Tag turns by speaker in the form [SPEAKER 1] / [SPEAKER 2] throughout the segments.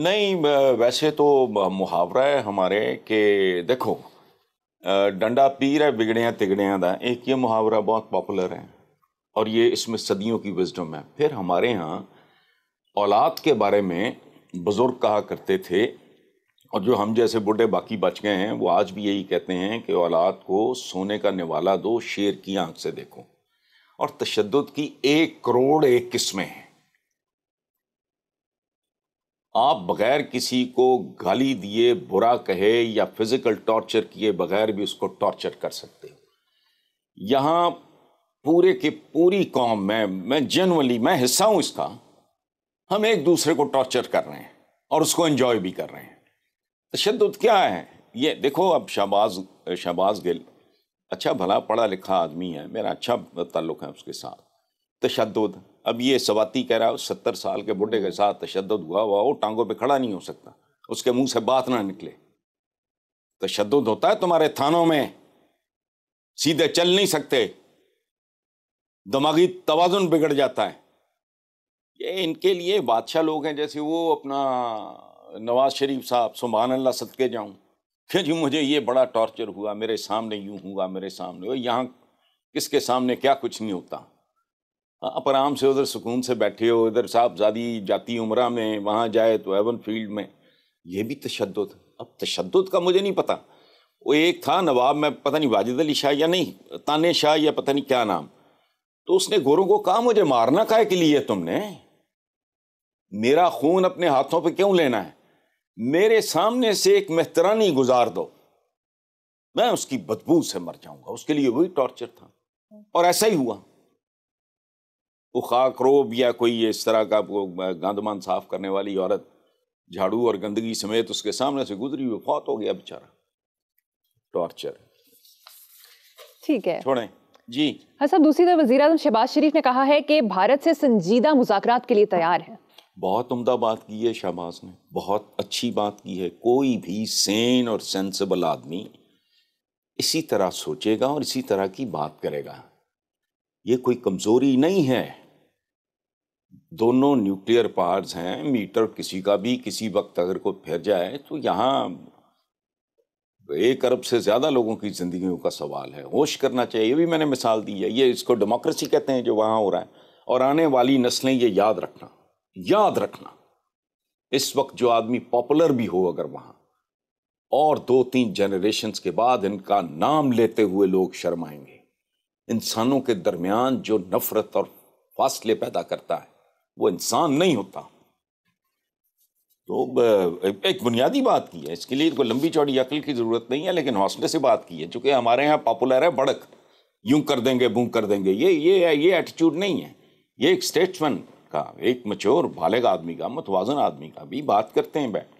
[SPEAKER 1] نہیں ویسے تو محاورہ ہے ہمارے کہ دیکھو ڈنڈا پیر ہے بگڑیاں تگڑیاں دا، ایک یہ محاورہ بہت پاپولر ہے اور یہ اس میں صدیوں کی وزڈم ہے. پھر ہمارے ہاں اولاد کے بارے میں بزرگ کہا کرتے تھے، اور جو ہم جیسے بوڑھے باقی بچ گئے ہیں وہ آج بھی یہی کہتے ہیں کہ اولاد کو سونے کا نوالا دو، شیر کی آنکھ سے دیکھو. اور تشدد کی 1,000,000,001 قسمیں ہیں. آپ بغیر کسی کو گالی دیے، برا کہے یا فزیکل ٹارچر کیے بغیر بھی اس کو ٹارچر کر سکتے ہو. یہاں پورے کی پوری قوم میں جنرلی میں حصہ ہوں اس کا، ہم ایک دوسرے کو ٹارچر کر رہے ہیں اور اس کو انجوائے بھی کر رہے ہیں. تشدد کیا ہے یہ دیکھو. اب شہباز گل اچھا بھلا پڑھا لکھا آدمی ہے، میرا اچھا تعلق ہے اس کے ساتھ. تشدد اب یہ سواتی کہہ رہا ہے 70 سال کے بڈھے کے ساتھ تشدد ہوا وہ ٹانگوں پہ کھڑا نہیں ہو سکتا، اس کے منہ سے بات نہ نکلے. تشدد ہوتا ہے تمہارے تھانوں میں، سیدھے چل نہیں سکتے، دماغی توازن بگڑ جاتا ہے. یہ ان کے لیے بادشاہ لوگ ہیں، جیسے وہ اپنا نواز شریف صاحب سبحان اللہ صدقے جاؤں کہ جی مجھے یہ بڑا ٹارچر ہوا، میرے سامنے یوں ہوا، میرے سامنے ہوا. یہاں کس کے سامنے کیا کچھ نہیں ہوتا. آپ آرام سے ادھر سکون سے بیٹھے ہو، ادھر صاحب زادی جاتی عمرہ میں، وہاں جائے تو ایون فیلڈ میں. یہ بھی تشدد. اب تشدد کا مجھے نہیں پتا. وہ ایک تھا نواب میں پتہ نہیں واجد علی شاہ یا نہیں تانے شاہ یا پتہ نہیں کیا نام، تو اس نے گوروں کو کہا مجھے مارنا کائے کے لیے تم نے، میرا خون اپنے ہاتھوں پہ کیوں لینا ہے، میرے سامنے سے ایک مہترانی گزار دو، میں اس کی بدبو سے مر جاؤں گا. اس کے لیے وہی ٹارچر تھا اور ایسا ہی ہوا. وہ خاک روب یا کوئی اس طرح کا گاندمان صاف کرنے والی عورت جھاڑو اور گندگی سمیت اس کے سامنے سے گزری ہوئی، فوت ہو گیا بیچارہ. ٹارچر.
[SPEAKER 2] ٹھیک ہے
[SPEAKER 1] چھوڑیں جی.
[SPEAKER 2] حسب دوسری طرف وزیر اعظم شہباز شریف نے کہا ہے کہ بھارت سے سنجیدہ مذاکرات کے لیے تیار ہیں.
[SPEAKER 1] بہت عمدہ بات کی ہے شہباز نے، بہت اچھی بات کی ہے. کوئی بھی سین اور سینسیبل آدمی اسی طرح سوچے گا اور اسی طرح کی بات کرے گا. یہ کوئی کمزوری نہیں ہے. دونوں نیوکلیئر پاورز ہیں، میٹر کسی کا بھی کسی وقت اگر کوئی پھر جائے تو یہاں 1 ارب سے زیادہ لوگوں کی زندگیوں کا سوال ہے. ہوش کرنا چاہیے. یہ بھی میں نے مثال دی ہے، یہ اس کو ڈیموکریسی کہتے ہیں جو وہاں ہو رہا ہے. اور آنے والی نسلیں یہ یاد رکھنا اس وقت جو آدمی پاپولر بھی ہو اگر وہاں، اور 2-3 جنریشنز کے بعد ان کا نام لیتے ہوئے لوگ شرمائیں گے. انسانوں کے درمیان جو نفرت اور فاصلے پیدا کرتا ہے وہ انسان نہیں ہوتا. تو ایک بنیادی بات کی ہے، اس کے لیے کوئی لمبی چوڑی عقل کی ضرورت نہیں ہے، لیکن حوصلے سے بات کی ہے. چونکہ ہمارے ہاں پاپولر ہے بڑک، یوں کر دیں گے بوں کر دیں گے، یہ ایٹیٹیوڈ نہیں ہے. یہ ایک اسٹیٹسمین کا، ایک میچور بالغ آدمی کا، متوازن آدمی کا بھی بات کرتے ہیں بیٹھ.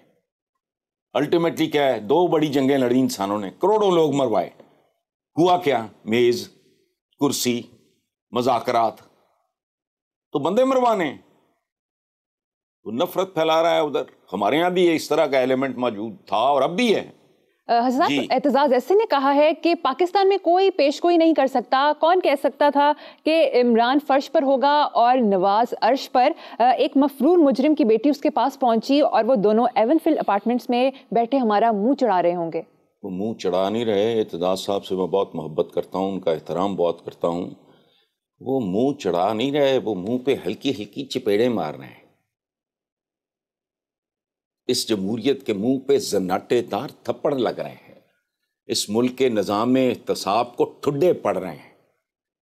[SPEAKER 1] الٹیمیٹلی کیا ہے، 2 بڑی جنگیں لڑی انسانوں نے، کروڑوں لوگ مروائے. ہوا کیا؟ میز، کرسی، مذاکرات. تو بندے مروانے، تو نفرت پھیلا رہا ہے ادھر. ہمارے یہاں بھی اس طرح کا ایلیمنٹ موجود تھا اور اب بھی ہے.
[SPEAKER 2] حضرت اعتزاز ایسے نے کہا ہے کہ پاکستان میں کوئی پیش گوئی نہیں کر سکتا. کون کہہ سکتا تھا کہ عمران فرش پر ہوگا اور نواز عرش پر؟ ایک مفرور مجرم کی بیٹی اس کے پاس پہنچی اور وہ دونوں ایون فیلڈ اپارٹمنٹس میں بیٹھے ہمارا منہ چڑھا رہے ہوں گے.
[SPEAKER 1] وہ منہ چڑھا نہیں رہے. اعتزاز صاحب سے میں بہت محبت کرتا ہوں، ان کا احترام بہت کرتا ہوں. وہ منہ چڑھا نہیں رہے، وہ منہ پہ ہلکی ہلکی چپیڑے مار رہے ہیں. اس جمہوریت کے منہ پہ زناٹے دار تھپڑ لگ رہے ہیں. اس ملک کے نظام احتساب کو ٹھڈے پڑ رہے ہیں.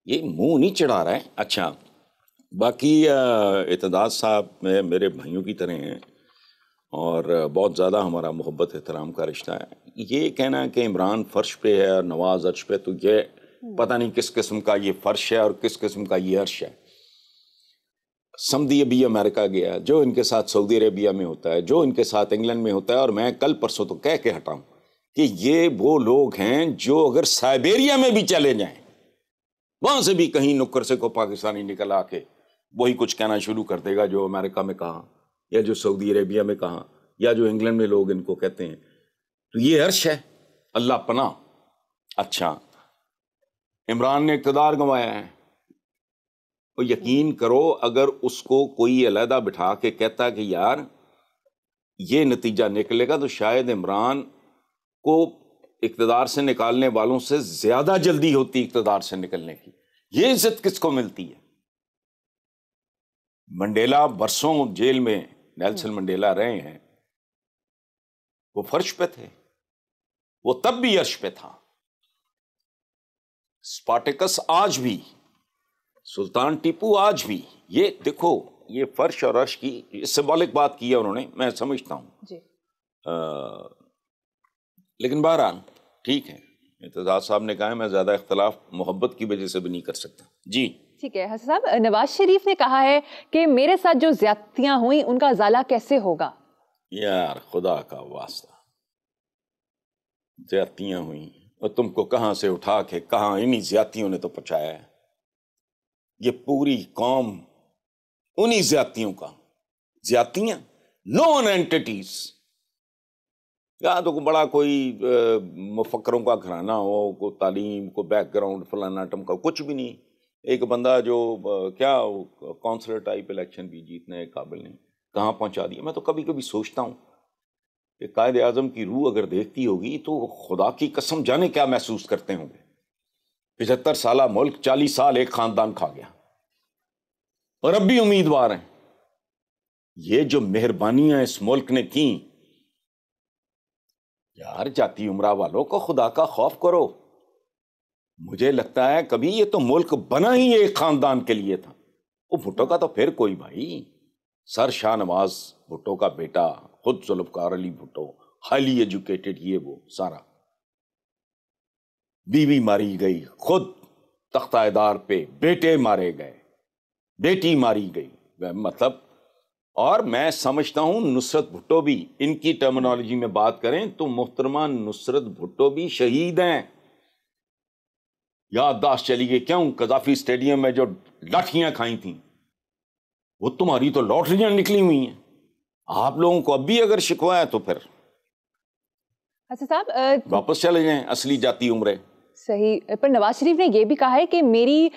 [SPEAKER 1] یہ منہ نہیں چڑھا رہا ہے. اچھا باقی اعتزاز صاحب میرے بھائیوں کی طرح ہیں اور بہت زیادہ ہمارا محبت احترام کا رشتہ ہے. یہ کہنا ہے کہ عمران فرش پہ ہے اور نواز عرش پہ، تو یہ پتہ نہیں کس قسم کا یہ فرش ہے اور کس قسم کا یہ عرش ہے. سمدھی ابھی امریکہ گیا، جو ان کے ساتھ سعودی عربیہ میں ہوتا ہے، جو ان کے ساتھ انگلینڈ میں ہوتا ہے. اور میں کل پرسوں تو کہہ کے ہٹاؤں کہ یہ وہ لوگ ہیں جو اگر سائبیریا میں بھی چلے جائیں، وہاں سے بھی کہیں نکر سے کو پاکستانی نکل آ کے وہی کچھ کہنا شروع کر دے گا جو امریکہ میں کہا یا جو سعودی عربیہ میں کہا یا جو انگلینڈ میں لوگ ان کو کہتے ہیں. تو یہ عرش ہے، اللہ پناہ. اچھا عمران نے اقتدار گنوایا ہے، اور یقین کرو اگر اس کو کوئی علیحدہ بٹھا کے کہتا کہ یار یہ نتیجہ نکلے گا تو شاید عمران کو اقتدار سے نکالنے والوں سے زیادہ جلدی ہوتی اقتدار سے نکلنے کی. یہ عزت کس کو ملتی ہے؟ منڈیلا برسوں جیل میں نیلسن منڈیلا رہے ہیں، وہ فرش پہ تھے، وہ تب بھی عرش پہ تھا. اسپارٹیکس آج بھی، سلطان ٹیپو آج بھی. یہ دیکھو، یہ فرش اور عرش کی سمبولک بات کی ہے انہوں نے، میں سمجھتا ہوں
[SPEAKER 2] جی.
[SPEAKER 1] لیکن بہرحال ٹھیک ہے، اعتزاز صاحب نے کہا ہے میں زیادہ اختلاف محبت کی وجہ سے بھی نہیں کر سکتا. جی
[SPEAKER 2] ٹھیک ہے. حسن صاحب، نواز شریف نے کہا ہے کہ میرے ساتھ جو زیادتیاں ہوئیں ان کا ازالہ کیسے ہوگا؟
[SPEAKER 1] یار خدا کا واسطہ، زیادتیاں ہوئیں اور تم کو کہاں سے اٹھا کے کہاں انہی زیادتیوں نے تو پہنچایا ہے. یہ پوری قوم انہی زیادتیوں کا، زیادتیاں نون اینٹیٹیز. یا تو بڑا کوئی مفکروں کا گھرانہ ہو، کوئی تعلیم، کوئی بیک گراؤنڈ فلانا ٹمکا، کچھ بھی نہیں. ایک بندہ جو کیا کونسلر ٹائپ الیکشن بھی جیتنے قابل نہیں، کہاں پہنچا دیا. میں تو کبھی کبھی سوچتا ہوں کہ قائد اعظم کی روح اگر دیکھتی ہوگی تو خدا کی قسم جانے کیا محسوس کرتے ہوں گے. 75 سالہ ملک 40 سال ایک خاندان کھا گیا اور اب بھی امیدوار ہیں. یہ جو مہربانیاں اس ملک نے کی، یار جاتی عمرہ والوں کو خدا کا خوف کرو. مجھے لگتا ہے کبھی یہ تو ملک بنا ہی ایک خاندان کے لیے تھا. وہ بھٹو کا تو پھر کوئی بھائی، سر شاہ نواز بھٹو کا بیٹا، خود ذوالفقار علی بھٹو، ہائیلی ایجوکیٹڈ، یہ وہ سارا. بیوی ماری گئی، خود تختہ دار پہ، بیٹے مارے گئے، بیٹی ماری گئی. مطلب، اور میں سمجھتا ہوں نصرت بھٹو بھی، ان کی ٹرمینالوجی میں بات کریں تو محترمہ نصرت بھٹو بھی شہید ہیں. یادداشت چلی گئی کیوں؟ قذافی اسٹیڈیم میں جو لاٹھیاں کھائی تھیں، وہ تمہاری تو لاٹریاں نکلی ہوئی ہیں. آپ لوگوں کو اب بھی اگر شکوا ہے تو پھر
[SPEAKER 2] حسن صاحب
[SPEAKER 1] واپس چلے جائیں اصلی جاتی عمرے.
[SPEAKER 2] صحیح. پر نواز شریف نے یہ بھی کہا ہے کہ میری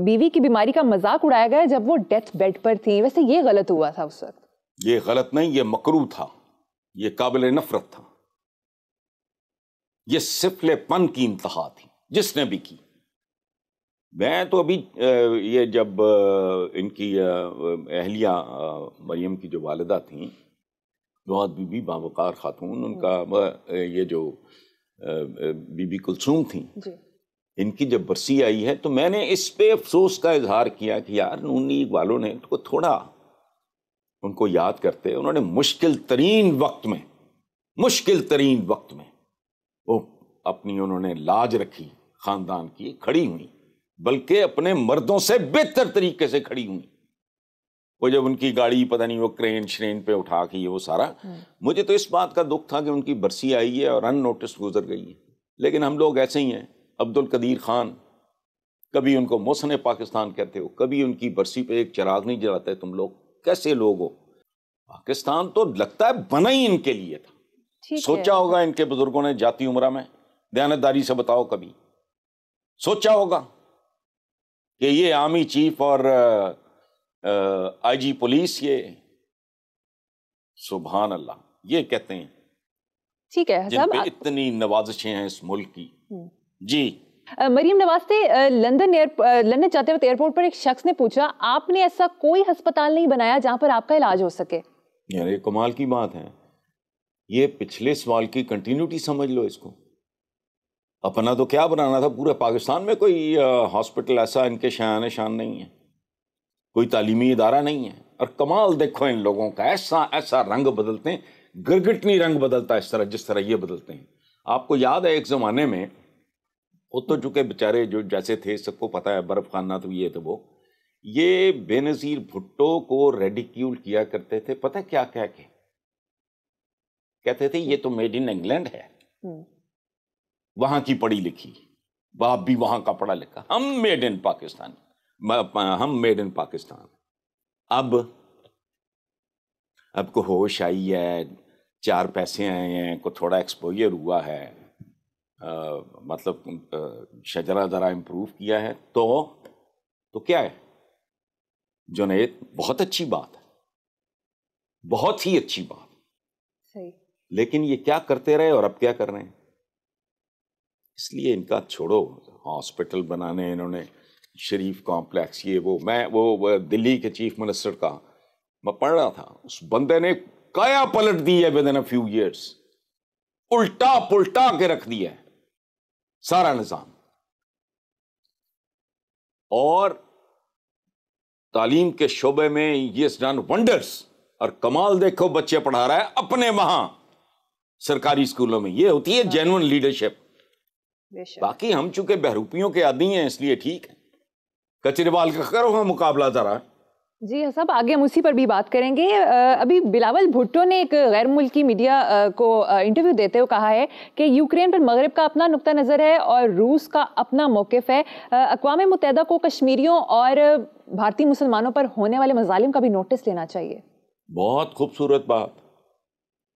[SPEAKER 2] بیوی کی بیماری کا مذاق اڑایا گیا جب وہ ڈیتھ بیڈ پر تھی. ویسے یہ غلط ہوا تھا اس وقت؟
[SPEAKER 1] یہ غلط نہیں، یہ مکروہ تھا، یہ قابل نفرت تھا، یہ سفلے پن کی انتہا تھی جس نے بھی کی. میں تو ابھی یہ جب ان کی اہلیہ مریم کی جو والدہ تھیں، بہت بی بی باوقار خاتون، ان کا یہ جو بی بی کلثوم تھیں، ان کی جب برسی آئی ہے تو میں نے اس پہ افسوس کا اظہار کیا کہ یار نون لیگ والوں نے تھوڑا ان کو یاد کرتے. انہوں نے مشکل ترین وقت میں وہ اپنی انہوں نے لاج رکھی، خاندان کی کھڑی ہوئی، بلکہ اپنے مردوں سے بہتر طریقے سے کھڑی ہوئی. وہ جب ان کی گاڑی پتہ نہیں وہ کرین شرین پہ اٹھا کے یہ وہ سارا، مجھے تو اس بات کا دکھ تھا کہ ان کی برسی آئی ہے اور ان نوٹس گزر گئی ہے. لیکن ہم لوگ ایسے ہی ہیں. عبد القدیر خان، کبھی ان کو محسن پاکستان کہتے ہو، کبھی ان کی برسی پہ ایک چراغ نہیں جلاتے. تم لوگ کیسے لوگ ہو؟ پاکستان تو لگتا ہے بنا ہی ان کے لیے تھا. سوچا ہوگا ان کے بزرگوں نے جاتی عمرہ میں؟ دیانتداری سے بتاؤ، کبھی سوچا ہوگا کہ یہ آرمی چیف اور آئی جی پولیس، یہ سبحان اللہ یہ کہتے ہیں
[SPEAKER 2] ٹھیک ہے
[SPEAKER 1] جن پہ اتنی نوازشیں ہیں اس ملک کی. جی
[SPEAKER 2] مریم نواز سے لندن جاتے وقت ایئرپورٹ پر ایک شخص نے پوچھا آپ نے ایسا کوئی ہسپتال نہیں بنایا جہاں پر آپ کا علاج ہو سکے.
[SPEAKER 1] یار کمال کی بات ہے. یہ پچھلے سوال کی کنٹینیوٹی سمجھ لو اس کو. اپنا تو کیا بنانا تھا، پورے پاکستان میں کوئی ہاسپٹل ایسا ان کے شایان شان نہیں ہے، کوئی تعلیمی ادارہ نہیں ہے. اور کمال دیکھو ان لوگوں کا، ایسا رنگ بدلتے ہیں، گرگٹنی رنگ بدلتا ہے اس طرح جس طرح یہ بدلتے ہیں. آپ کو یاد ہے ایک زمانے میں وہ تو چونکہ بیچارے جو جیسے تھے سب کو پتہ ہے، برف خانہ تو یہ تو وہ، یہ بے نظیر بھٹو کو ریڈیکیول کیا کرتے تھے. پتہ کیا کہتے تھے؟ یہ تو میڈ ان انگلینڈ ہے، وہاں کی پڑھی لکھی، باپ بھی وہاں کا پڑھا لکھا. ہم میڈ ان پاکستان، ہم میڈ ان پاکستان. اب کو ہوش آئی ہے، 4 پیسے آئے ہیں، کو تھوڑا ایکسپوجر ہوا ہے، مطلب شجرہ ذرا امپروو کیا ہے تو کیا ہے جنید، بہت اچھی بات ہے. بہت ہی اچھی بات.
[SPEAKER 2] صحیح.
[SPEAKER 1] لیکن یہ کیا کرتے رہے اور اب کیا کر رہے ہیں؟ اس لیے ان کا چھوڑو. ہاسپٹل بنانے انہوں نے, شریف کمپلیکس, یہ وہ دلی کے چیف منسٹر کا میں پڑھ رہا تھا, اس بندے نے کایا پلٹ دی ہے with in a few years, الٹا پلٹا کے رکھ دیا ہے سارا نظام. اور تعلیم کے شعبے میں یہ ڈن ونڈرز, اور کمال دیکھو بچے پڑھا رہا ہے اپنے وہاں سرکاری اسکولوں میں. یہ ہوتی ہے جینوئن لیڈرشپ. باقی ہم چونکہ بہروپیوں کے عادی ہیں اس لیے ٹھیک ہے, کچریوال کا کرو ہاں مقابلہ ذرا.
[SPEAKER 2] جی صاحب, آگے ہم اسی پر بھی بات کریں گے. ابھی بلاول بھٹو نے ایک غیر ملکی میڈیا کو انٹرویو دیتے ہوئے کہا ہے کہ یوکرین پر مغرب کا اپنا نقطہ نظر ہے اور روس کا اپنا موقف ہے. اقوام متحدہ کو کشمیریوں اور بھارتی مسلمانوں پر ہونے والے مظالم کا بھی نوٹس لینا چاہیے.
[SPEAKER 1] بہت خوبصورت بات.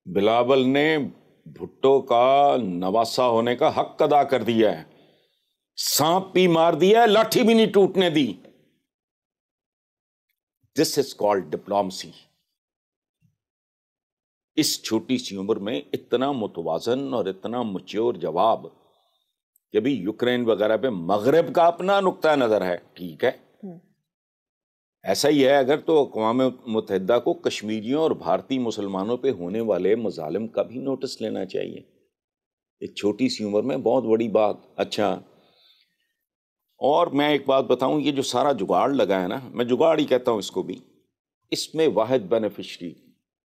[SPEAKER 1] بلاول نے بھٹو کا نواسا ہونے کا حق ادا کر دیا ہے. سانپ بھی مار دیا ہے, لاٹھی بھی نہیں ٹوٹنے دی. This is called diplomacy. اس چھوٹی سی عمر میں اتنا متوازن اور اتنا مچیور جواب کہ بھی یوکرین وغیرہ پہ مغرب کا اپنا نقطہ نظر ہے, ٹھیک ہے, ایسا ہی ہے اگر تو اقوام متحدہ کو کشمیریوں اور بھارتی مسلمانوں پہ ہونے والے مظالم کا بھی نوٹس لینا چاہیے. ایک چھوٹی سی عمر میں بہت بڑی بات. اچھا, اور میں ایک بات بتاؤں, یہ جو سارا جگاڑ لگا ہے نا, میں جگاڑ ہی کہتا ہوں اس کو بھی, اس میں واحد بینیفیشری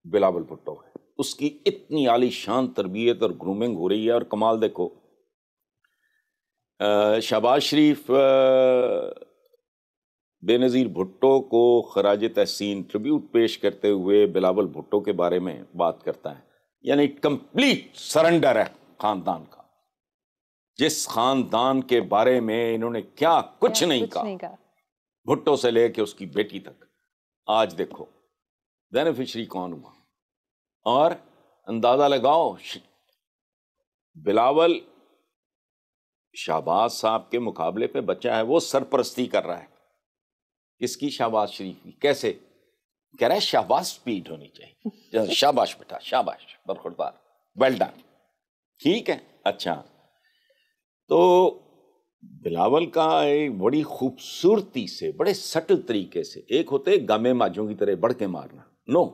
[SPEAKER 1] بلاول بھٹو ہے. اس کی اتنی عالی شان تربیت اور گرومنگ ہو رہی ہے. اور کمال دیکھو, شہباز شریف بے نظیر بھٹو کو خراج تحسین ٹریبیوٹ پیش کرتے ہوئے بلاول بھٹو کے بارے میں بات کرتا ہے, یعنی کمپلیٹ سرنڈر ہے خاندان کا. جس خاندان کے بارے میں انہوں نے کیا کچھ نہیں کہا, بھٹو سے لے کے اس کی بیٹی تک. آج دیکھو بینیفیشری کون ہوا. اور اندازہ لگاؤ, بلاول شہباز صاحب کے مقابلے پہ بچہ ہے, وہ سرپرستی کر رہا ہے. کس کی؟ شہباز شریف کی. کیسے کہہ رہا ہے شہباز سپیڈ ہونی چاہیے. شاباش بیٹا, شاباش, برخوردار, ویل ڈن, ٹھیک ہے. اچھا, تو بلاول کا ایک بڑی خوبصورتی سے, بڑے سٹل طریقے سے, ایک ہوتے گامے ماجوں کی طرح بڑھ کے مارنا, نو,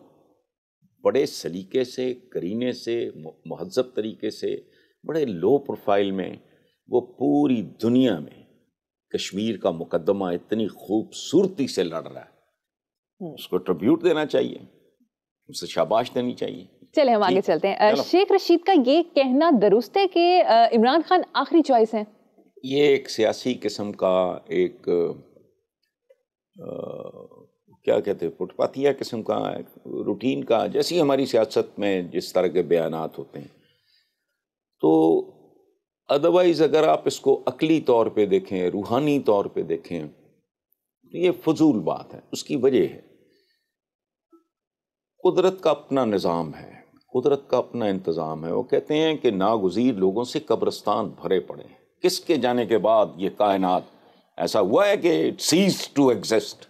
[SPEAKER 1] بڑے سلیقے سے, کرینے سے, مہذب طریقے سے, بڑے لو پروفائل میں وہ پوری دنیا میں کشمیر کا مقدمہ اتنی خوبصورتی سے لڑ رہا ہے. اس کو ٹریبیوٹ دینا چاہیے, اسے شاباش دینی چاہیے.
[SPEAKER 2] چلے ہم آگے چلتے ہیں. شیخ رشید کا یہ کہنا درست ہے کہ عمران خان آخری چوائس ہیں؟
[SPEAKER 1] یہ ایک سیاسی قسم کا ایک کیا کہتے ہیں, فٹ پاتھیا قسم کا روٹین کا, جیسی ہماری سیاست میں جس طرح کے بیانات ہوتے ہیں. تو ادروائز اگر آپ اس کو عقلی طور پہ دیکھیں, روحانی طور پہ دیکھیں, تو یہ فضول بات ہے. اس کی وجہ ہے قدرت کا اپنا نظام ہے, قدرت کا اپنا انتظام ہے. وہ کہتے ہیں کہ ناگزیر لوگوں سے قبرستان بھرے پڑے ہیں. کس کے جانے کے بعد یہ کائنات ایسا ہوا ہے کہ اٹ سیز ٹو ایگزسٹ؟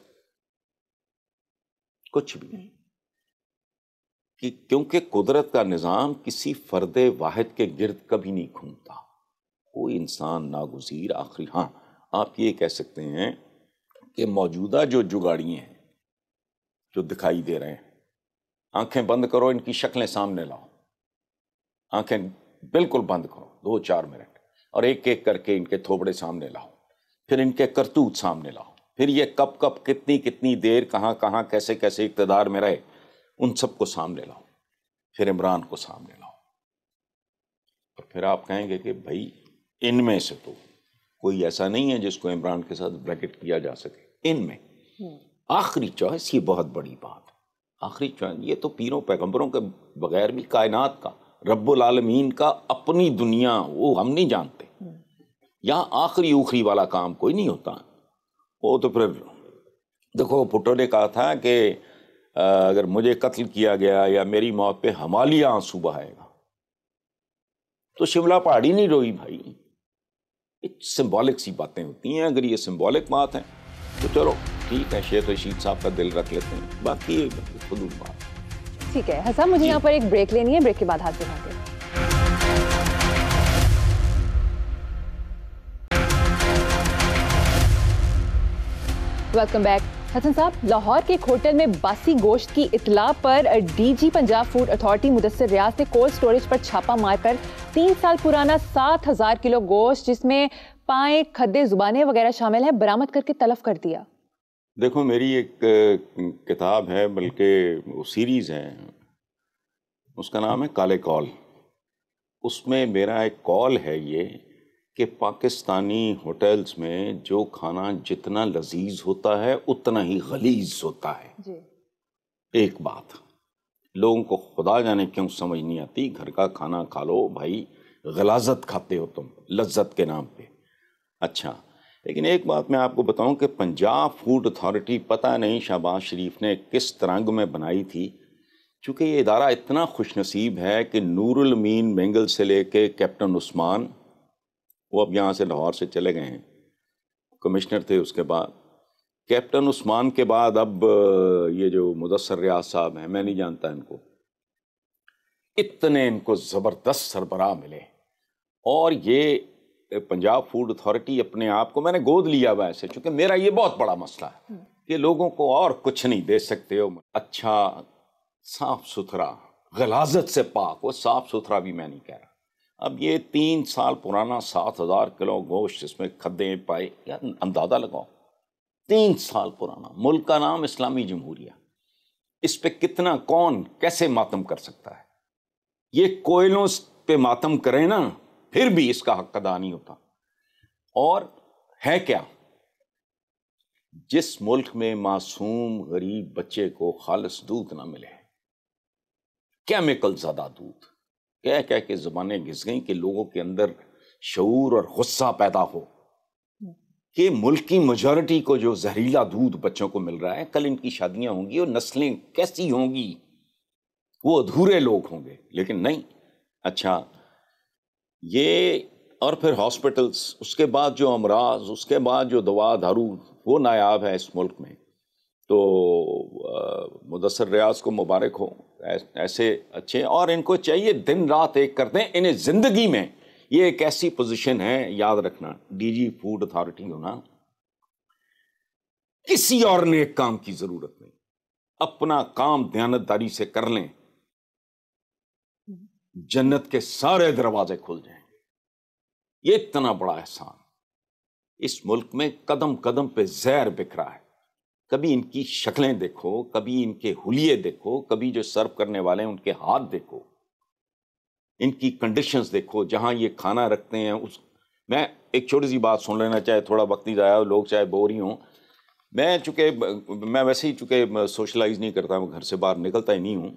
[SPEAKER 1] کچھ بھی نہیں. کیونکہ قدرت کا نظام کسی فرد واحد کے گرد کبھی نہیں گھومتا. کوئی انسان ناگزیر آخری. ہاں, آپ یہ کہہ سکتے ہیں کہ موجودہ جو جگاڑی ہیں جو دکھائی دے رہے ہیں, آنکھیں بند کرو, ان کی شکلیں سامنے لاؤ, آنکھیں بالکل بند کرو 2-4 منٹ, اور ایک ایک کر کے ان کے تھوبڑے سامنے لاؤ, پھر ان کے کرتوت سامنے لاؤ, پھر یہ کب کب کتنی دیر کہاں کہاں کیسے کیسے اقتدار میں رہے, ان سب کو سامنے لاؤ, پھر عمران کو سامنے لاؤ, اور پھر آپ کہیں گے کہ بھائی ان میں سے تو کوئی ایسا نہیں ہے جس کو عمران کے ساتھ بریکٹ کیا جا سکے. ان میں آخری چوائس, یہ بہت بڑی بات, آخری چوائس. یہ تو پیروں پیغمبروں کے بغیر بھی کائنات کا, رب العالمین کا اپنی دنیا, وہ ہم نہیں جانتے. یہاں آخری اوخری والا کام کوئی نہیں ہوتا. وہ تو پھر دیکھو, بھٹو نے کہا تھا کہ اگر مجھے قتل کیا گیا یا میری موت پہ ہمالیہ آنسو بہائے گا, تو شملہ پہاڑی نہیں روئی بھائی. سمبولک سی باتیں ہوتی ہیں. اگر یہ سمبولک بات ہے تو چلو ٹھیک ہے, شیخ رشید صاحب کا دل رکھ لیتے ہیں, باقی فضول بات.
[SPEAKER 2] ٹھیک ہے حسن، مجھے یہاں پر ایک بریک لینی ہے، بریک کے بعد حاضر ہوں گے. Welcome back. حسن صاحب، لاہور کے ایک ہوٹل میں باسی گوشت کی اطلاع پر D G Punjab food authority Mudassar Riaz نے کولڈ سٹوریج پر چھاپا مار کر 3 سال پرانا 7,000 کلو گوشت جس میں پائیں، کھدے، زبانیں وغیرہ شامل ہیں برآمد کر کے تلف کر دیا.
[SPEAKER 1] دیکھو میری ایک کتاب ہے، بلکہ وہ سیریز ہے، اس کا نام ہے کالے کال. اس میں میرا ایک کال ہے یہ کہ پاکستانی ہوٹلز میں جو کھانا جتنا لذیذ ہوتا ہے اتنا ہی غلیظ ہوتا ہے.
[SPEAKER 2] جی.
[SPEAKER 1] ایک بات لوگوں کو خدا جانے کیوں سمجھ نہیں آتی، گھر کا کھانا کھا لو بھائی، غلاظت کھاتے ہو تم لذت کے نام پہ. اچھا، لیکن ایک بات میں آپ کو بتاؤں کہ پنجاب فوڈ اتھارٹی پتہ نہیں شہباز شریف نے کس ترنگ میں بنائی تھی، چونکہ یہ ادارہ اتنا خوش نصیب ہے کہ نور الامین مینگل سے لے کے کیپٹن عثمان، وہ اب یہاں سے لاہور سے چلے گئے ہیں، کمشنر تھے. اس کے بعد کیپٹن عثمان کے بعد اب یہ جو مدثر ریاض صاحب ہیں، میں نہیں جانتا ان کو، اتنے ان کو زبردست سربراہ ملے. اور یہ پنجاب فوڈ اتھارٹی اپنے آپ کو میں نے گود لیا ہوا ایسے، چونکہ میرا یہ بہت بڑا مسئلہ ہے کہ لوگوں کو اور کچھ نہیں دے سکتے ہو اچھا صاف ستھرا غلاظت سے پاک. وہ صاف ستھرا بھی میں نہیں کہہ رہا. اب یہ 3 سال پرانا 7,000 کلو گوشت جس میں کھدے پائے، یار اندازہ لگاؤ 3 سال پرانا. ملک کا نام اسلامی جمہوریہ، اس پہ کتنا کون کیسے ماتم کر سکتا ہے؟ یہ کوئلوں پہ ماتم کرے نا پھر بھی اس کا حق ادا نہیں ہوتا. اور ہے کیا، جس ملک میں معصوم غریب بچے کو خالص دودھ نہ ملے، کیمیکل زدہ دودھ، کہہ کے زبانیں گھس گئیں کہ لوگوں کے اندر شعور اور غصہ پیدا ہو کہ ملک کی میجورٹی کو جو زہریلا دودھ بچوں کو مل رہا ہے، کل ان کی شادیاں ہوں گی اور نسلیں کیسی ہوں گی، وہ ادھورے لوگ ہوں گے. لیکن نہیں. اچھا، یہ اور پھر ہاسپٹلز، اس کے بعد جو امراض، اس کے بعد جو دوا دارو وہ نایاب ہے اس ملک میں. تو مدثر ریاض کو مبارک ہو، ایسے اچھے، اور ان کو چاہیے دن رات ایک کر دیں. انہیں زندگی میں یہ ایک ایسی پوزیشن ہے، یاد رکھنا، ڈی جی فوڈ اتھارٹی ہونا، کسی اور نیک کام کی ضرورت نہیں. اپنا کام دیانتداری سے کر لیں، جنت کے سارے دروازے کھل جائیں گے. یہ اتنا بڑا احسان. اس ملک میں قدم قدم پہ زہر بکھرا ہے. کبھی ان کی شکلیں دیکھو، کبھی ان کے حلیے دیکھو، کبھی جو سرو کرنے والے ہیں ان کے ہاتھ دیکھو، ان کی کنڈیشنز دیکھو جہاں یہ کھانا رکھتے ہیں. میں ایک چھوٹی سی بات سن لینا، چاہے تھوڑا وقت ہی ضائع ہو، لوگ چاہے بور ہی ہوں. میں ویسے ہی چونکہ سوشلائز نہیں کرتا، میں گھر سے باہر نکلتا ہی نہیں ہوں،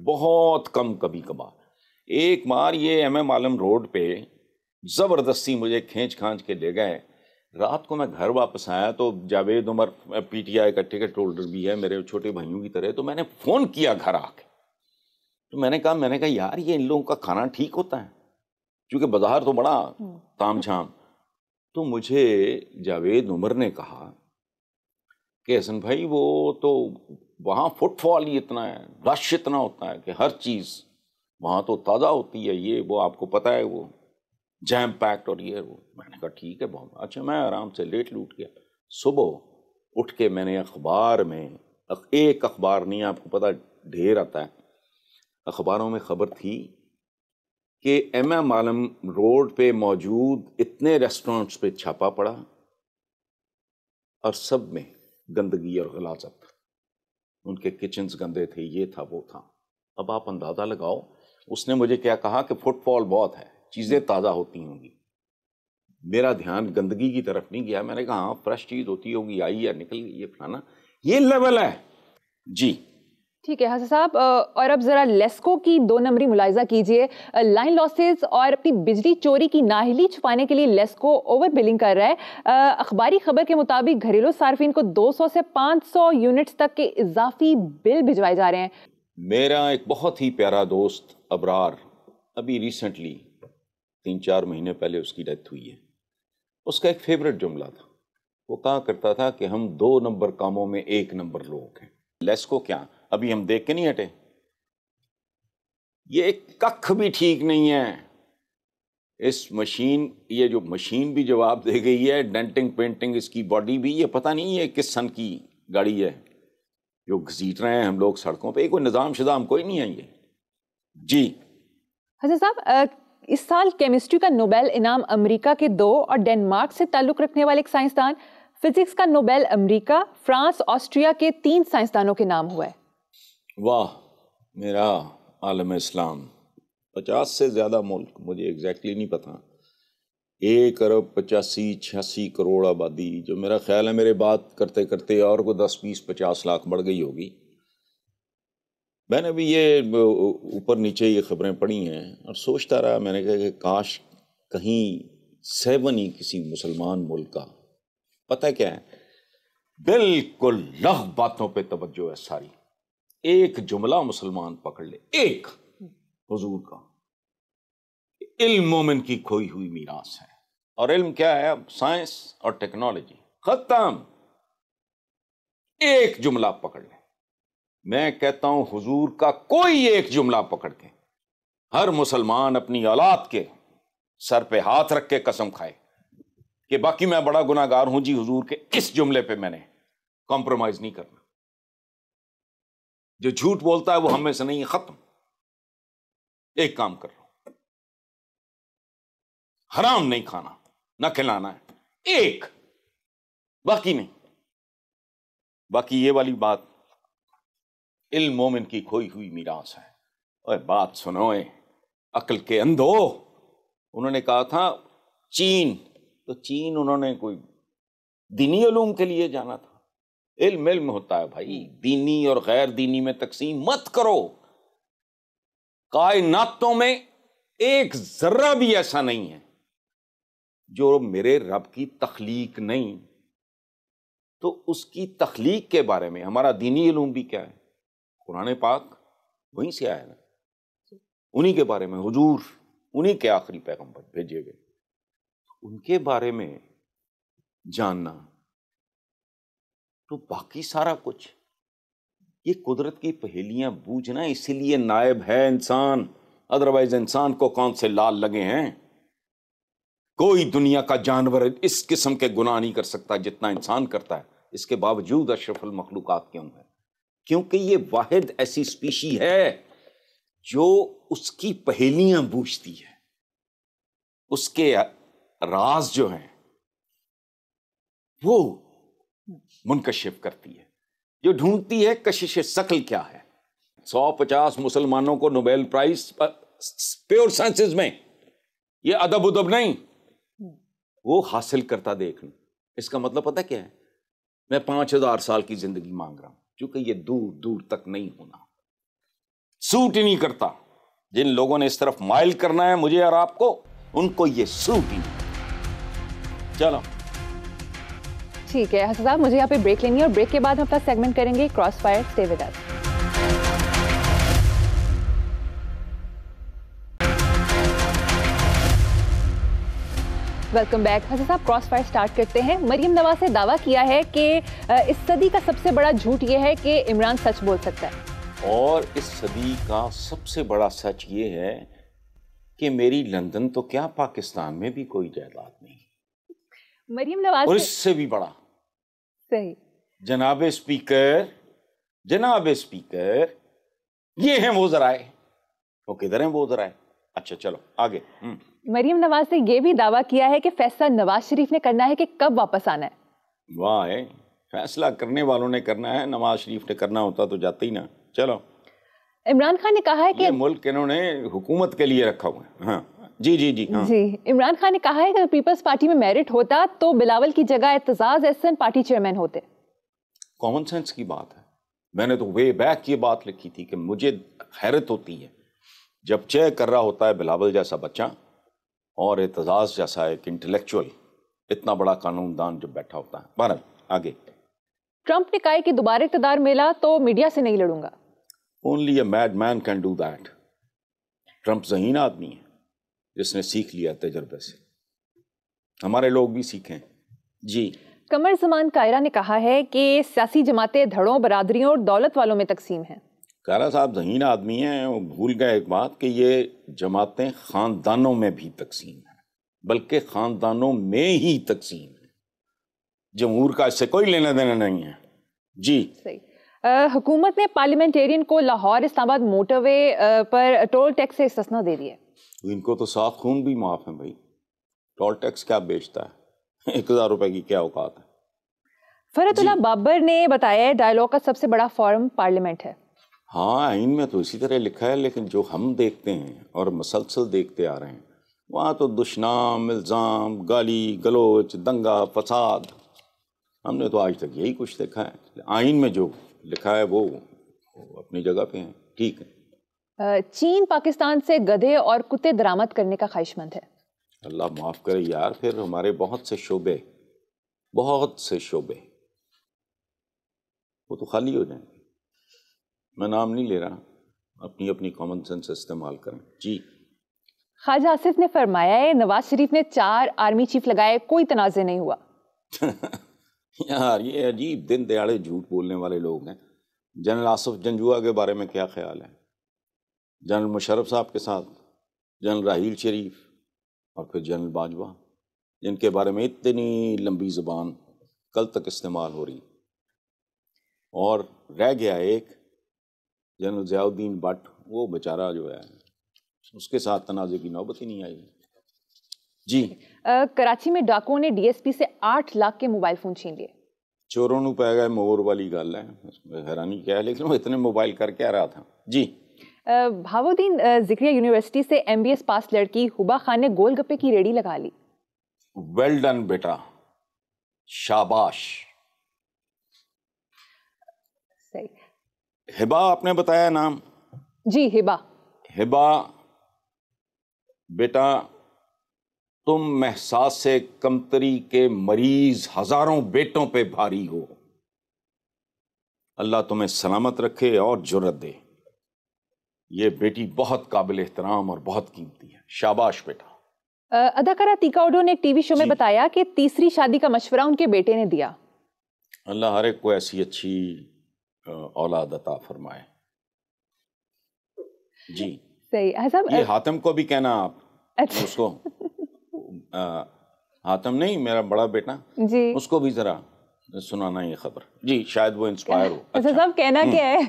[SPEAKER 1] بہت کم کبھی کبھار. ایک بار یہ ایم ایم عالم روڈ پہ زبردستی مجھے کھینچ کھانچ کے لے گئے. رات کو میں گھر واپس آیا تو جاوید عمر پی ٹی آئی کا ٹکٹ ہولڈر بھی ہے، میرے چھوٹے بھائیوں کی طرح. تو میں نے فون کیا گھر آ کے، تو میں نے کہا یار یہ ان لوگوں کا کھانا ٹھیک ہوتا ہے، کیونکہ بازار تو بڑا تام جھام. تو مجھے جاوید عمر نے کہا کہ حسن بھائی وہ تو وہاں فٹ فال ہی اتنا ہے، رش اتنا ہوتا ہے کہ ہر چیز وہاں تو تازہ ہوتی ہے، یہ وہ آپ کو پتہ ہے، وہ جیم پیکٹ اور یہ وہ. میں نے کہا ٹھیک ہے بہت اچھا. میں آرام سے لیٹ لوٹ گیا. صبح اٹھ کے میں نے اخبار میں، ایک اخبار نہیں، آپ کو پتہ ڈھیر آتا ہے، اخباروں میں خبر تھی کہ ایم ایم عالم روڈ پہ موجود اتنے ریسٹورنٹس پہ چھاپا پڑا اور سب میں گندگی اور غلاظت، ان کے کچنز گندے تھے، یہ تھا وہ تھا. اب آپ اندازہ لگاؤ. اس نے مجھے کیا کہا کہ فٹ فال بہت ہے، چیزیں تازہ ہوتی ہوں گی. میرا دھیان گندگی کی طرف نہیں گیا. میں نے کہا ہاں فریش چیز ہوتی ہوگی، آئی یا نکل گئی، یہ فلانا، یہ لیول ہے. جی
[SPEAKER 2] ٹھیک ہے حسن صاحب. اور اب ذرا لیسکو کی 2 نمبری ملاحظہ کیجئے. لائن لاسز اور اپنی بجلی چوری کی نااہلی چھپانے کے لیے لیسکو اوور بلنگ کر رہا ہے. اخباری خبر کے مطابق گھریلو صارفین کو 200 سے 500 یونٹس تک کے اضافی بل بھجوائے جا رہے ہیں.
[SPEAKER 1] میرا ایک بہت ہی پیارا دوست ابرار، ابھی ریسنٹلی 3-4 مہینے پہلے اس کی ڈیتھ ہوئی ہے. اس کا ایک فیوریٹ جملہ تھا، وہ کہا کرتا تھا کہ ہم 2 نمبر کاموں میں 1 نمبر لوگ ہیں. لیسکو کیا ابھی ہم دیکھ کے نہیں ہٹے، یہ ککھ بھی ٹھیک نہیں ہے. اس مشین، یہ جو مشین بھی جواب دے گئی ہے، ڈینٹنگ پینٹنگ اس کی باڈی بھی، یہ پتہ نہیں یہ کس سن کی گاڑی ہے جو گھسیٹ رہے ہیں ہم لوگ سڑکوں پہ. کوئی نظام شدام کوئی نہیں ہے یہ. جی
[SPEAKER 2] حسن صاحب، اس سال کیمسٹری کا نوبیل انعام امریکہ کے 2 اور ڈنمارک سے تعلق رکھنے والے ایک سائنسدان، فزکس کا نوبیل امریکہ، فرانس، آسٹریا کے 3 سائنسدانوں کے نام ہوا ہے.
[SPEAKER 1] واہ میرا عالم اسلام. 50 سے زیادہ ملک، مجھے ایگزیکٹلی نہیں پتا، 1 ارب 85-86 کروڑ آبادی، جو میرا خیال ہے میرے بات کرتے کرتے اور کو 10-20-50 لاکھ بڑھ گئی ہوگی. میں نے بھی یہ اوپر نیچے یہ خبریں پڑھی ہیں اور سوچتا رہا، میں نے کہا کہ کاش کہیں 7 ہی کسی مسلمان ملک کا. پتہ کیا ہے، بالکل لغ باتوں پہ توجہ ہے ساری. ایک جملہ مسلمان پکڑ لے، ایک حضور کا، علم مومن کی کھوئی ہوئی میراث ہے. اور علم کیا ہے؟ اب سائنس اور ٹیکنالوجی. ختم. ایک جملہ پکڑ لے. میں کہتا ہوں حضور کا کوئی ایک جملہ پکڑ کے ہر مسلمان اپنی اولاد کے سر پہ ہاتھ رکھ کے قسم کھائے کہ باقی میں بڑا گناہ گار ہوں جی، حضور کے اس جملے پہ میں نے کمپرومائز نہیں کرنا. جو جھوٹ بولتا ہے وہ ہم میں سے نہیں ہے. ختم. ایک کام کر رہا ہوں، حرام نہیں کھانا، نہ کھلانا ہے، ایک، باقی نہیں. باقی یہ والی بات، علم مومن کی کھوئی ہوئی میراث ہے. اور بات سنو، عقل کے اندھو. انہوں نے کہا تھا چین، تو چین انہوں نے کوئی دینی علوم کے لیے جانا تھا. علم علم ہوتا ہے بھائی، دینی اور غیر دینی میں تقسیم مت کرو. کائناتوں میں ایک ذرہ بھی ایسا نہیں ہے جو میرے رب کی تخلیق نہیں. تو اس کی تخلیق کے بارے میں ہمارا دینی علوم بھی کیا ہے؟ قرآن پاک وہیں سے آیا نا. انہی کے بارے میں حضور، انہی کے آخری پیغمبر بھیجے گئے، ان کے بارے میں جاننا. تو باقی سارا کچھ یہ قدرت کی پہیلیاں بوجھنا. اسی لیے نائب ہے انسان، ادروائز انسان کو کون سے لال لگے ہیں. کوئی دنیا کا جانور اس قسم کے گناہ نہیں کر سکتا جتنا انسان کرتا ہے. اس کے باوجود اشرف المخلوقات کیوں ہے؟ کیونکہ یہ واحد ایسی اسپیشی ہے جو اس کی پہیلیاں بوجھتی ہے، اس کے راز جو ہیں وہ منکشف کرتی ہے، جو ڈھونڈتی ہے کشش ثقل کیا ہے. 150 مسلمانوں کو نوبیل پرائز پیور سائنسز میں، یہ ادب ادب نہیں، وہ حاصل کرتا دیکھ لوں. اس کا مطلب پتہ کیا ہے؟ میں 5000 سال کی زندگی مانگ رہا ہوں، کیونکہ یہ دور دور تک نہیں ہونا، سوٹ ہی نہیں کرتا. جن لوگوں نے اس طرف مائل کرنا ہے مجھے اور آپ کو، ان کو یہ سوٹ ہی نہیں. چلو
[SPEAKER 2] ٹھیک ہے حسن صاحب، مجھے یہاں پہ بریک لینی ہے اور بریک کے بعد ہم اپنا سیگمنٹ کریں گے cross fire. Stay with us. Welcome back. Hassan sahab, cross fire start کرتے ہیں. مریم نواز نے دعویٰ کیا ہے کہ اس صدی کا سب سے بڑا جھوٹ یہ ہے کہ عمران سچ بول سکتا ہے.
[SPEAKER 1] اور اس صدی کا سب سے بڑا سچ یہ ہے کہ میری لندن تو کیا پاکستان میں بھی کوئی جائیداد نہیں.
[SPEAKER 2] مریم نواز
[SPEAKER 1] اور اس سے بھی بڑا.
[SPEAKER 2] صحیح.
[SPEAKER 1] جناب اسپیکر، یہ ہیں وہ ذرائع. وہ کدھر ہیں وہ ذرائع؟ اچھا چلو آگے.
[SPEAKER 2] مریم نواز نے یہ بھی دعویٰ کیا ہے کہ فیصلہ نواز شریف نے کرنا ہے کہ کب واپس آنا ہے.
[SPEAKER 1] واہ، فیصلہ کرنے والوں نے کرنا ہے، نواز شریف نے کرنا ہوتا تو جاتے ہی نا. چلو.
[SPEAKER 2] عمران خان نے کہا ہے کہ
[SPEAKER 1] یہ ملک انہوں نے حکومت کے لیے رکھا ہوا ہے. ہاں جی ہاں.
[SPEAKER 2] جی، عمران خان نے کہا ہے کہ پیپلز پارٹی میں میرٹ ہوتا تو بلاول کی جگہ اعتزاز احسن پارٹی چیئرمین ہوتے.
[SPEAKER 1] کامن سینس کی بات ہے. میں نے تو وے بیک یہ بات لکھی تھی کہ مجھے حیرت ہوتی ہے جب چیئر کر رہا ہوتا ہے بلاول جیسا بچہ اور اعتزاز جیسا ایک انٹلیکچوئل، اتنا بڑا قانون دان جب بیٹھا ہوتا ہے. بہرحال آگے.
[SPEAKER 2] ٹرمپ نے کہا کہ دوبارہ اقتدار ملا تو میڈیا سے نہیں لڑوں گا.
[SPEAKER 1] Only a madman can do that. Trump ذہین آدمی ہے جس نے سیکھ لیا تجربے سے. ہمارے لوگ بھی سیکھیں. جی.
[SPEAKER 2] قمر زمان کائرہ نے کہا ہے کہ سیاسی جماعتیں دھڑوں، برادریوں اور دولت والوں میں تقسیم ہیں.
[SPEAKER 1] کارا صاحب ذہین آدمی ہیں، وہ بھول گئے ایک بات کہ یہ جماعتیں خاندانوں میں بھی تقسیم ہیں، بلکہ خاندانوں میں ہی تقسیم ہے، جمہور کا اس سے کوئی لینا دینا نہیں ہے. جی
[SPEAKER 2] صحیح. حکومت نے پارلیمنٹیرین کو لاہور اسلام آباد موٹر وے پر ٹول ٹیکس سے استثنا دے دی ہے.
[SPEAKER 1] ان کو تو ساتھ خون بھی معاف ہے بھائی. ٹول ٹیکس کیا بیچتا ہے؟ 1000 روپے کی کیا اوقات ہے.
[SPEAKER 2] فرحت اللہ بابر نے بتایا ہے ڈائیلاگ کا سب سے بڑا فورم پارلیمنٹ ہے.
[SPEAKER 1] ہاں آئین میں تو اسی طرح لکھا ہے، لیکن جو ہم دیکھتے ہیں اور مسلسل دیکھتے آ رہے ہیں وہاں تو دشنام، الزام، گالی گلوچ، دنگا فساد. ہم نے تو آج تک یہی کچھ دیکھا ہے. آئین میں جو لکھا ہے وہ اپنی جگہ پہ ہیں، ٹھیک ہے.
[SPEAKER 2] چین پاکستان سے گدھے اور کتے درآمد کرنے کا خواہش مند ہے.
[SPEAKER 1] اللہ معاف کرے یار، پھر ہمارے بہت سے شعبے وہ تو خالی ہو جائیں گے. میں نام نہیں لے رہا، اپنی کامن سینس استعمال کریں. جی
[SPEAKER 2] خواجہ آصف نے فرمایا ہے نواز شریف نے 4 آرمی چیف لگائے، کوئی تنازع نہیں ہوا.
[SPEAKER 1] یار یہ عجیب دن دیہڑے جھوٹ بولنے والے لوگ ہیں. جنرل آصف جنجوعہ کے بارے میں کیا خیال ہے؟ جنرل مشرف صاحب کے ساتھ جنرل راحیل شریف اور پھر جنرل باجوہ، جن کے بارے میں اتنی لمبی زبان کل تک استعمال ہو رہی. اور رہ گیا ایک جنرل ضیاء الدین بٹ، وہ بیچارہ جو ہے اس کے ساتھ تنازع کی نوبت ہی نہیں آئی. جی
[SPEAKER 2] کراچی میں ڈاکوؤں نے ڈی ایس پی سے 8 لاکھ کے موبائل فون چھین لیے.
[SPEAKER 1] چوروں نو پہ گئے مور والی گل ہے، حیرانی کیا ہے، لیکن وہ اتنے موبائل کر کے آ رہا تھا. جی
[SPEAKER 2] بہاؤالدین ذکریہ یونیورسٹی سے MBS پاس لڑکی حبا خان نے گول گپے کی ریڑھی لگا لی.
[SPEAKER 1] ویل ڈن بیٹا، شاباش.
[SPEAKER 2] صحیح.
[SPEAKER 1] ہبا آپ نے بتایا نام؟
[SPEAKER 2] جی ہبا.
[SPEAKER 1] بیٹا تم احساس سے کمتری کے مریض ہزاروں بیٹوں پہ بھاری ہو. اللہ تمہیں سلامت رکھے اور جرت دے. یہ بیٹی بہت قابل احترام اور بہت قیمتی ہے. شاباش بیٹا.
[SPEAKER 2] اداکارہ تیکا اوڈو نے ایک ٹی وی شو میں بتایا کہ تیسری شادی کا مشورہ ان کے بیٹے نے دیا.
[SPEAKER 1] اللہ ہر ایک کو ایسی اچھی اولاد عطا فرمائے. جی
[SPEAKER 2] صحیح.
[SPEAKER 1] یہ حاتم کو بھی کہنا آپ. اس کو حاتم نہیں، میرا بڑا بیٹا،
[SPEAKER 2] جی
[SPEAKER 1] اس کو بھی ذرا سنانا یہ خبر. جی شاید وہ انسپائر ہو.
[SPEAKER 2] اچھا صاحب کہنا کیا ہے؟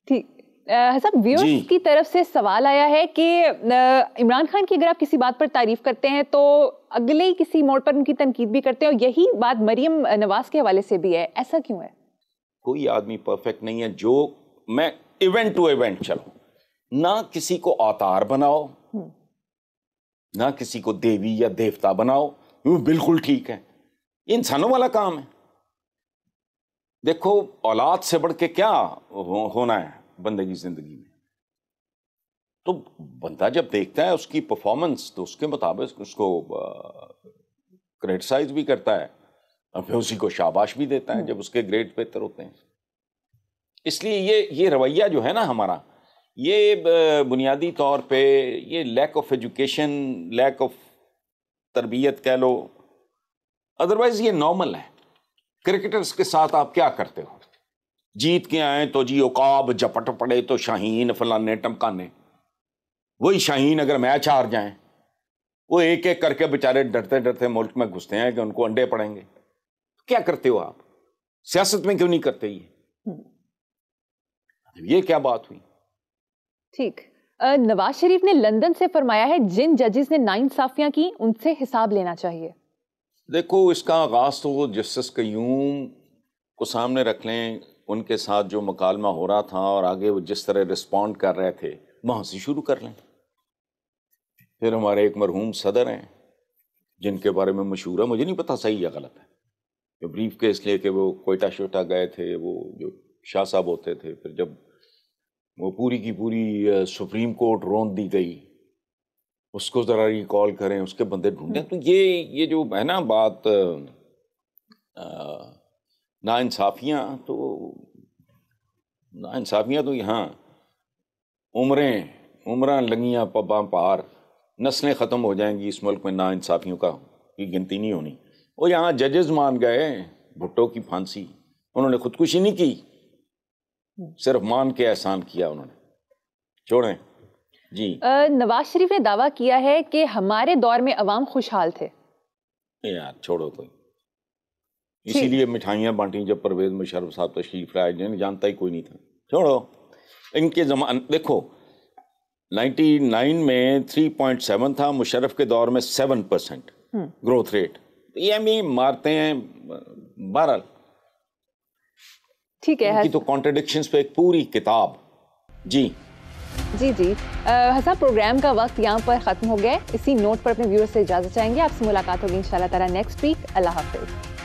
[SPEAKER 2] ٹھیک. صاحب ویورز کی طرف سے سوال آیا ہے کہ عمران خان کی اگر آپ کسی بات پر تعریف کرتے ہیں تو اگلے ہی کسی موڑ پر ان کی تنقید بھی کرتے ہیں، اور یہی بات مریم نواز کے حوالے سے بھی ہے. ایسا کیوں ہے؟
[SPEAKER 1] کوئی آدمی پرفیکٹ نہیں ہے. جو میں ایونٹ ٹو ایونٹ چلو، نہ کسی کو اوتار بناؤ، نہ کسی کو دیوی یا دیوتا بناؤ. بالکل ٹھیک ہے، یہ انسانوں والا کام ہے. دیکھو اولاد سے بڑھ کے کیا ہونا ہے بندے کی زندگی میں. تو بندہ جب دیکھتا ہے اس کی پرفارمنس تو اس کے مطابق اس کو کریٹیسائز بھی کرتا ہے اور پھر اسی کو شاباش بھی دیتا ہے جب اس کے گریڈ بہتر ہوتے ہیں. اس لیے یہ رویہ جو ہے نا ہمارا، یہ بنیادی طور پہ یہ lack of education, lack of تربیت کہہ لو، ادروائز یہ نارمل ہے. کرکٹرز کے ساتھ آپ کیا کرتے ہو؟ جیت کے آئیں تو جی عقاب جپٹ پڑے تو شاہین فلانے ٹمکانے. وہی شاہین اگر میچ ہار جائیں، وہ ایک ایک کر کے بیچارے ڈرتے ڈرتے ملک میں گھستے ہیں کہ ان کو انڈے پڑیں گے. کیا کرتے ہو آپ؟ سیاست میں کیوں نہیں کرتے؟ یہ کیا بات ہوئی؟
[SPEAKER 2] ٹھیک. نواز شریف نے لندن سے فرمایا ہے جن ججز نے ناانصافیاں کی ان سے حساب لینا چاہیے. دیکھو
[SPEAKER 1] اس کا آغاز تو جسٹس قیوم کو سامنے رکھ لیں، ان کے ساتھ جو مکالمہ ہو رہا تھا اور آگے وہ جس طرح رسپونڈ کر رہے تھے وہاں سے شروع کر لیں. پھر ہمارے ایک مرحوم صدر ہیں جن کے بارے میں مشہور ہے، مجھے نہیں پتا صحیح یا غلط ہے، کہ بریف کیس لے کے وہ کوئٹہ شوٹا گئے تھے، وہ جو شاہ صاحب ہوتے تھے، پھر جب وہ پوری کی پوری سپریم کورٹ روند دی گئی، اس کو ذرا ریکال کریں، اس کے بندے ڈھونڈیں. تو یہ جو ہے نا بات ناانصافیاں تو یہاں عمریں لگیاں پباں پار، نسلیں ختم ہو جائیں گی اس ملک میں. ناانصافیوں کا کی گنتی نہیں ہونی. وہ یہاں ججز مان گئے بھٹو کی پھانسی، انہوں نے خودکشی نہیں کی، صرف مان کے احسان کیا انہوں نے. چھوڑیں جی.
[SPEAKER 2] نواز شریف نے دعویٰ کیا ہے کہ ہمارے دور میں عوام خوشحال تھے.
[SPEAKER 1] یار چھوڑو کوئی، اسی لیے مٹھائیاں بانٹیں جب پرویز مشرف صاحب تشریف لائے، جنہیں جانتا ہی کوئی نہیں تھا. چھوڑو ان کے زمان. دیکھو 99 میں 3.7 تھا، مشرف کے دور میں 7% گروتھ ریٹ. یہ ہم ہی مارتے ہیں. بہرحال
[SPEAKER 2] ٹھیک ہے.
[SPEAKER 1] ان کی تو کانٹرڈکشنز پہ ایک پوری کتاب. جی
[SPEAKER 2] جی حسن، پروگرام کا وقت یہاں پر ختم ہو گیا. اسی نوٹ پر اپنے ویورز سے اجازت چاہیں گے. آپ سے ملاقات ہوگی انشاءاللہ تعالیٰ نیکسٹ ویک. اللہ حافظ.